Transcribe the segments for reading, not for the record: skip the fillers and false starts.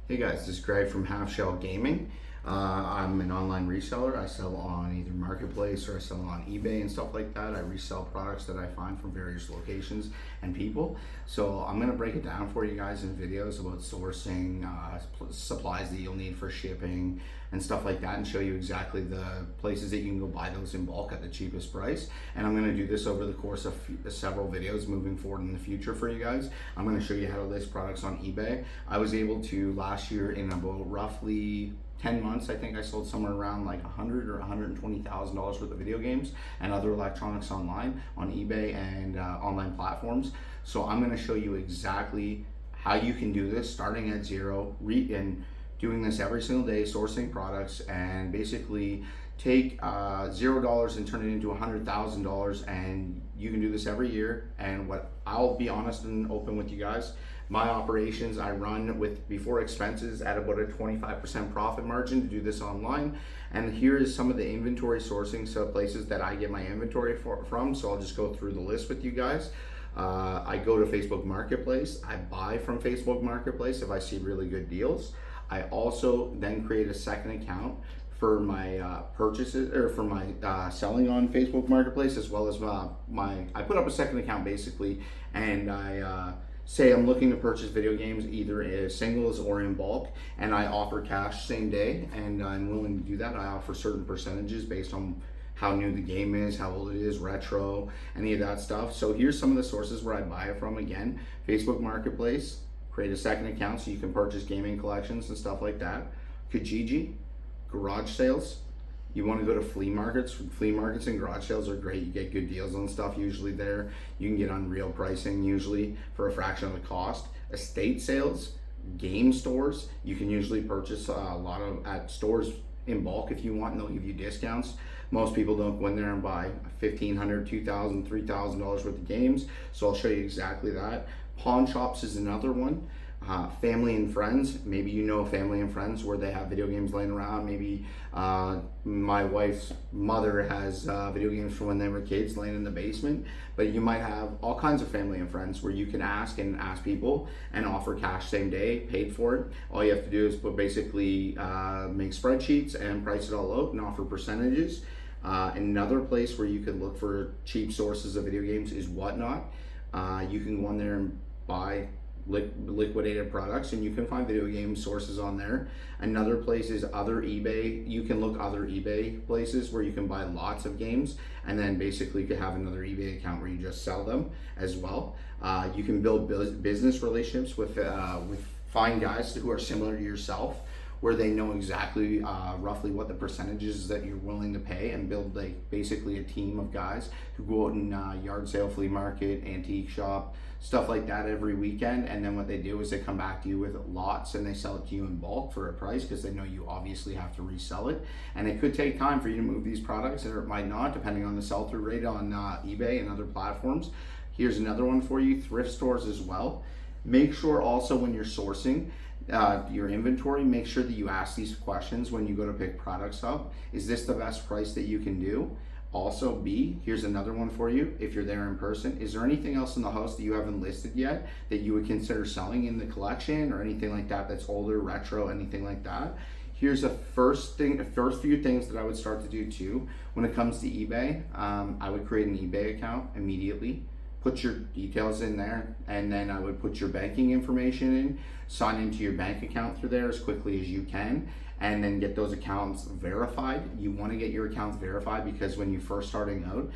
Hey guys, this is Greg from Half Shell Gaming. I'm an online reseller. I sell on either Marketplace or I sell on eBay and stuff like that. I resell products that I find from various locations and people. So I'm going to break it down for you guys in videos about sourcing, supplies that you'll need for shipping and stuff like that, and show you exactly the places that you can go buy those in bulk at the cheapest price. And I'm going to do this over the course of several videos moving forward in the future for you guys. I'm going to show you how to list products on eBay. I was able to last year in about roughly 10 months, I think I sold somewhere around like $100,000 or $120,000 worth of video games and other electronics online on eBay and online platforms. So I'm going to show you exactly how you can do this starting at zero and doing this every single day, sourcing products, and basically take $0 and turn it into $100,000. And you can do this every year. And what I'll be honest and open with you guys, my operations I run with before expenses at about a 25% profit margin to do this online. And here is some of the inventory sourcing, so places that I get my inventory from. So I'll just go through the list with you guys. I go to Facebook Marketplace. I buy from Facebook Marketplace if I see really good deals. I also then create a second account for my purchases, or for my selling on Facebook Marketplace, as well as I put up a second account basically, and I say I'm looking to purchase video games either as singles or in bulk, and I offer cash same day, and I'm willing to do that. I offer certain percentages based on how new the game is, how old it is, retro, any of that stuff. So here's some of the sources where I buy it from. Again, Facebook Marketplace, create a second account so you can purchase gaming collections and stuff like that. Kijiji, garage sales. You want to go to flea markets. Flea markets and garage sales are great. You get good deals on stuff usually there. You can get unreal pricing usually for a fraction of the cost. Estate sales, game stores. You can usually purchase a lot of at stores in bulk if you want, and they'll give you discounts. Most people don't go in there and buy $1,500, $2,000, $3,000 worth of games. So I'll show you exactly that. Pawn shops is another one. Family and friends, maybe you know family and friends where they have video games laying around. Maybe my wife's mother has video games from when they were kids laying in the basement. But you might have all kinds of family and friends where you can ask people and offer cash same day, paid for it. All you have to do is basically make spreadsheets and price it all out and offer percentages. Another place where you could look for cheap sources of video games is Whatnot. You can go on there and buy liquidated products, and you can find video game sources on there. Another place is other eBay. You can look other eBay places where you can buy lots of games, and then basically you could have another eBay account where you just sell them as well. You can build business relationships with fine guys who are similar to yourself, where they know exactly roughly what the percentages that you're willing to pay, and build like basically a team of guys who go out and yard sale, flea market, antique shop, stuff like that every weekend. And then what they do is they come back to you with lots and they sell it to you in bulk for a price, because they know you obviously have to resell it. And it could take time for you to move these products, or it might not, depending on the sell-through rate on eBay and other platforms. Here's another one for you, thrift stores as well. Make sure also when you're sourcing your inventory, make sure that you ask these questions when you go to pick products up. Is this the best price that you can do? Also, B, here's another one for you. If you're there in person, is there anything else in the house that you haven't listed yet that you would consider selling in the collection, or anything like that that's older, retro, anything like that? Here's the first few things that I would start to do too. When it comes to eBay, I would create an eBay account immediately. Put your details in there, and then I would put your banking information in, sign into your bank account through there as quickly as you can, and then get those accounts verified. You want to get your accounts verified because when you're first starting out,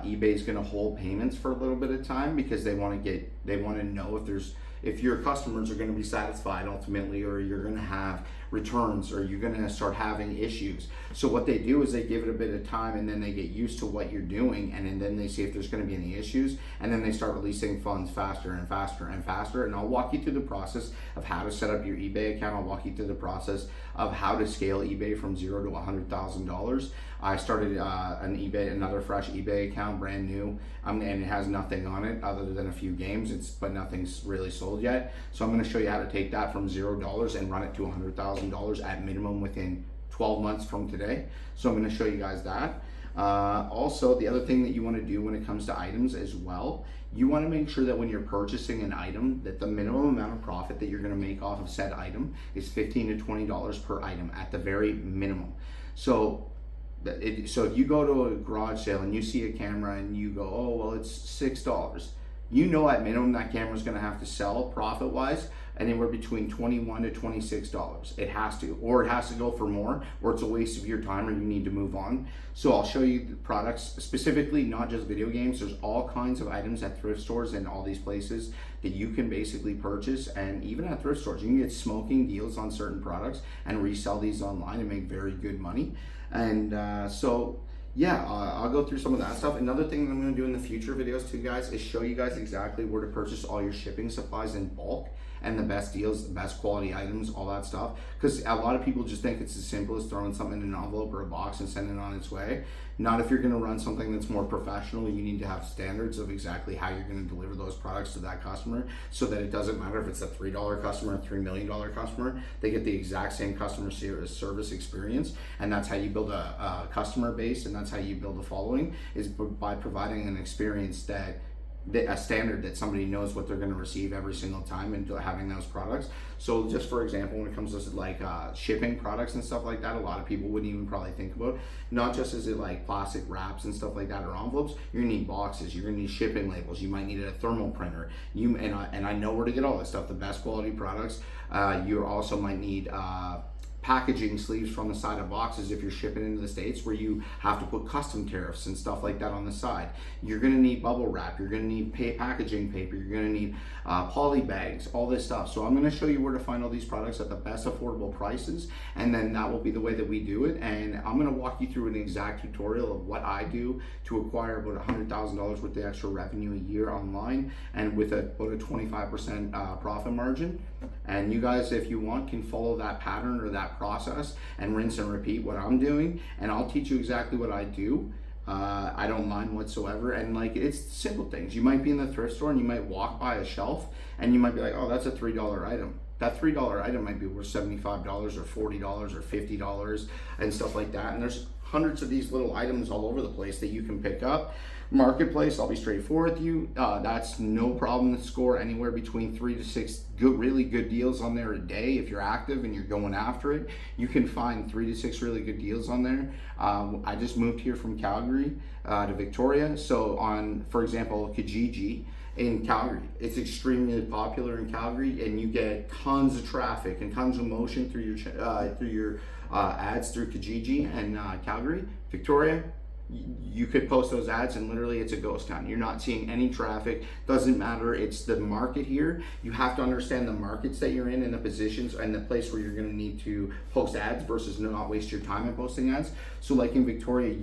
eBay is going to hold payments for a little bit of time, because they want to know if your customers are going to be satisfied ultimately, or you're going to have returns, or you're going to start having issues. So what they do is they give it a bit of time, and then they get used to what you're doing, and then they see if there's going to be any issues, and then they start releasing funds faster and faster and faster. And I'll walk you through the process of how to set up your eBay account. I'll walk you through the process of how to scale eBay from $0 to $100,000. I started another fresh eBay account, brand new, and it has nothing on it other than a few games. But nothing's really sold yet. So I'm going to show you how to take that from $0 and run it to $100,000 at minimum within 12 months from today. So I'm going to show you guys that. Also, the other thing that you want to do when it comes to items as well, you want to make sure that when you're purchasing an item, that the minimum amount of profit that you're going to make off of said item is $15 to $20 per item at the very minimum. So if you go to a garage sale and you see a camera and you go, oh, well, it's $6, you know at minimum that camera is going to have to sell profit-wise anywhere between $21 to $26. It has to, or it has to go for more, or it's a waste of your time, or you need to move on. So I'll show you the products, specifically not just video games. There's all kinds of items at thrift stores and all these places that you can basically purchase, and even at thrift stores, you can get smoking deals on certain products and resell these online and make very good money. And I'll go through some of that stuff. Another thing that I'm going to do in the future videos too, guys, is show you guys exactly where to purchase all your shipping supplies in bulk and the best deals, the best quality items, all that stuff. Because a lot of people just think it's as simple as throwing something in an envelope or a box and sending it on its way. Not if you're going to run something that's more professional. You need to have standards of exactly how you're going to deliver those products to that customer, so that it doesn't matter if it's a $3 customer, a $3 million customer, they get the exact same customer service experience. And that's how you build a customer base, and that's how you build a following, is by providing an experience a standard that somebody knows what they're going to receive every single time, and having those products. So just for example, when it comes to like shipping products and stuff like that, a lot of people wouldn't even probably think about, not just is it like plastic wraps and stuff like that, or envelopes. You're gonna need boxes, you're gonna need shipping labels, you might need a thermal printer, and I know where to get all this stuff, the best quality products. You also might need packaging sleeves from the side of boxes if you're shipping into the States, where you have to put custom tariffs and stuff like that on the side. You're gonna need bubble wrap, you're gonna need packaging paper, you're gonna need poly bags, all this stuff. So I'm gonna show you where to find all these products at the best affordable prices, and then that will be the way that we do it. And I'm gonna walk you through an exact tutorial of what I do to acquire about $100,000 worth of extra revenue a year online, and with about a 25% profit margin. And you guys, if you want, can follow that pattern or that process and rinse and repeat what I'm doing, and I'll teach you exactly what I do. I don't mind whatsoever. And like, it's simple things. You might be in the thrift store and you might walk by a shelf and you might be like, oh, that's a $3 item. That $3 item might be worth $75 or $40 or $50 and stuff like that. And there's hundreds of these little items all over the place that you can pick up. Marketplace, I'll be straightforward with you. That's no problem to score anywhere between 3 to 6 really good deals on there a day. If you're active and you're going after it, you can find 3 to 6 really good deals on there. I just moved here from Calgary to Victoria. So on, for example, Kijiji in Calgary, it's extremely popular in Calgary, and you get tons of traffic and tons of motion through your ads through Kijiji and Calgary. Victoria, you could post those ads and literally it's a ghost town. You're not seeing any traffic. Doesn't matter. It's the market here. You have to understand the markets that you're in and the positions and the place where you're going to need to post ads versus not waste your time in posting ads. So like in Victoria,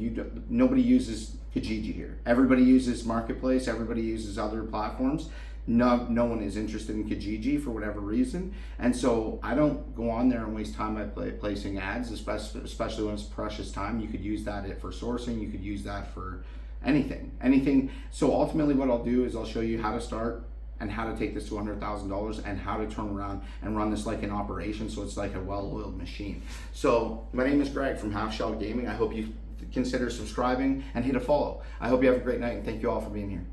nobody uses Kijiji here. Everybody uses Marketplace. Everybody uses other platforms. No one is interested in Kijiji for whatever reason, and so I don't go on there and waste time by placing ads, especially when it's precious time. You could use that for sourcing. You could use that for anything. So ultimately what I'll do is I'll show you how to start and how to take this to $100,000 and how to turn around and run this like an operation, so it's like a well-oiled machine. So my name is Greg from Half Shell Gaming. I hope you consider subscribing and hit a follow. I hope you have a great night, and thank you all for being here.